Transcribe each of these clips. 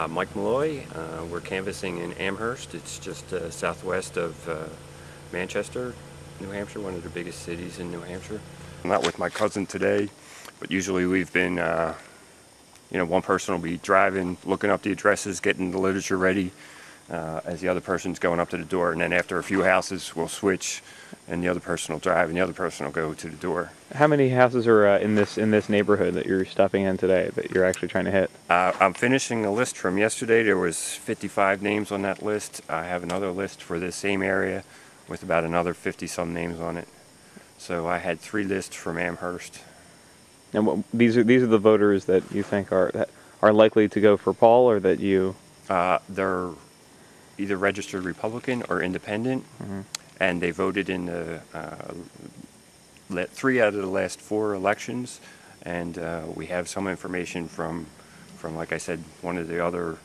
Mike Molloy. We're canvassing in Amherst. It's just southwest of Manchester, New Hampshire, one of the biggest cities in New Hampshire. I'm not with my cousin today, but usually we've been, one person will be driving, looking up the addresses, getting the literature ready, as the other person's going up to the door, and then after a few houses we'll switch and the other person will drive and the other person will go to the door. How many houses are in this neighborhood that you're stopping in today that you're actually trying to hit? I'm finishing a list from yesterday. There was 55 names on that list. I have another list for this same area with about another 50-some names on it. So I had 3 lists from Amherst. And these are the voters that you think are likely to go for Paul, or that you? They're either registered Republican or independent, and they voted in the 3 out of the last 4 elections. And we have some information from, like I said, one of the other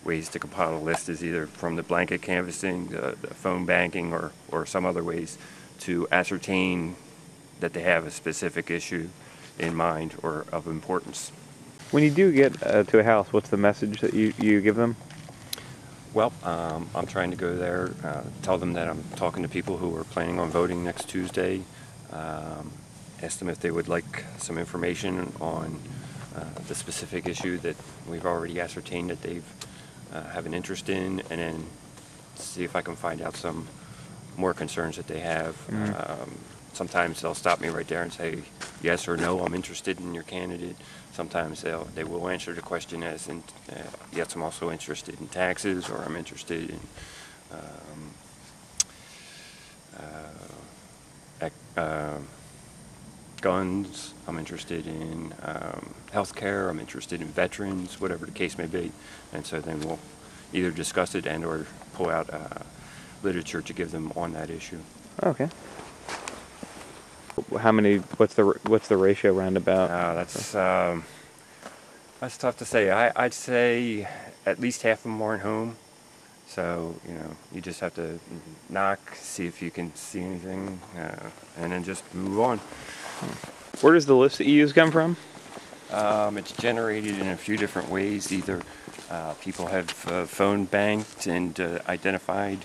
ways to compile a list is either from the blanket canvassing, the phone banking, or some other ways to ascertain that they have a specific issue in mind or of importance. When you do get to a house, what's the message that you give them? Well, I'm trying to go there, tell them that I'm talking to people who are planning on voting next Tuesday, ask them if they would like some information on the specific issue that we've already ascertained that they have an interest in, and then see if I can find out some more concerns that they have. Sometimes they'll stop me right there and say yes or no, I'm interested in your candidate. Sometimes they will answer the question as in yes, I'm also interested in taxes, or I'm interested in guns, I'm interested in health care, I'm interested in veterans, whatever the case may be. And so then we'll either discuss it and or pull out literature to give them on that issue. Okay. How many? What's the ratio roundabout? That's tough to say. I'd say at least half of them aren't home. So you just have to knock, see if you can see anything, and then just move on. Where does the list that you use come from? It's generated in a few different ways. Either people have phone banked and identified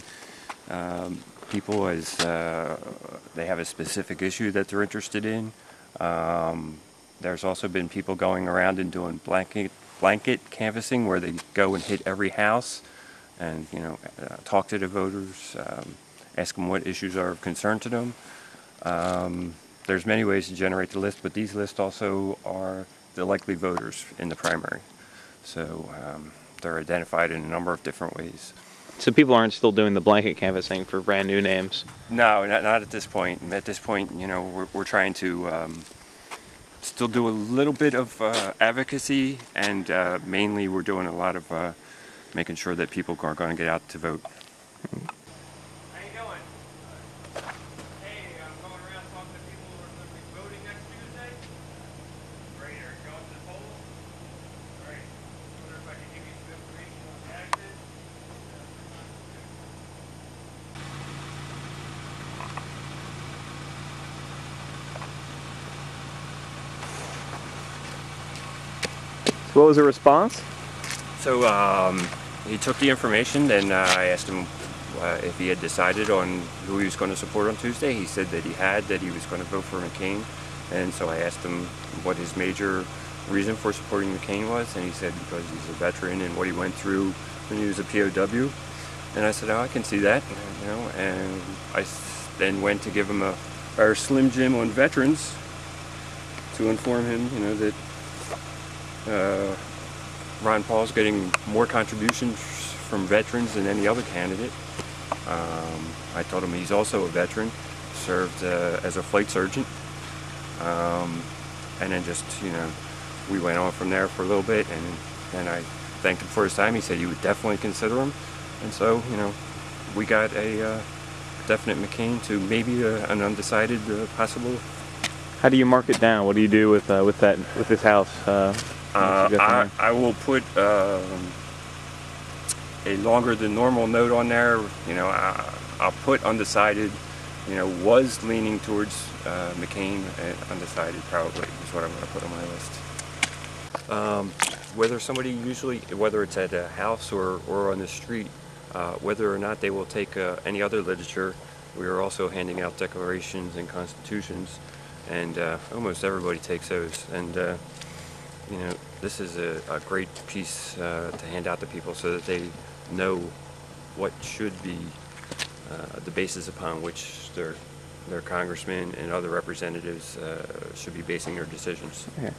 people as they have a specific issue that they're interested in. There's also been people going around and doing blanket canvassing, where they go and hit every house and talk to the voters, ask them what issues are of concern to them. There's many ways to generate the list, but these lists also are the likely voters in the primary. So they're identified in a number of different ways. So people aren't still doing the blanket canvassing for brand new names? No, not at this point. At this point, we're trying to still do a little bit of advocacy, and mainly we're doing a lot of making sure that people are going to get out to vote. How you doing? Hey, I'm going around talking to people who are going to be voting next Tuesday. Great, are you going to the polls? Great. I wonder if I can give you some information on taxes. So what was the response? So he took the information, and I asked him if he had decided on who he was going to support on Tuesday. He said that he was going to vote for McCain. And so I asked him what his major reason for supporting McCain was, and he said because he's a veteran and what he went through when he was a POW. And I said, oh, I can see that, and I then went to give him our Slim Jim on veterans to inform him, that Ron Paul's getting more contributions from veterans than any other candidate. I told him he's also a veteran, served as a flight sergeant, and then just we went on from there for a little bit, and then I thanked him for his time. He said he would definitely consider him, and so we got a definite McCain to maybe an undecided possible. How do you mark it down? What do you do with this house? I will put a longer than normal note on there. I'll put undecided. Was leaning towards McCain, and undecided probably is what I'm going to put on my list. whether somebody usually, whether it's at a house or on the street, whether or not they will take any other literature, we are also handing out declarations and constitutions, and almost everybody takes those. And you know, this is a great piece to hand out to people so that they know what should be the basis upon which their congressmen and other representatives should be basing their decisions. Okay.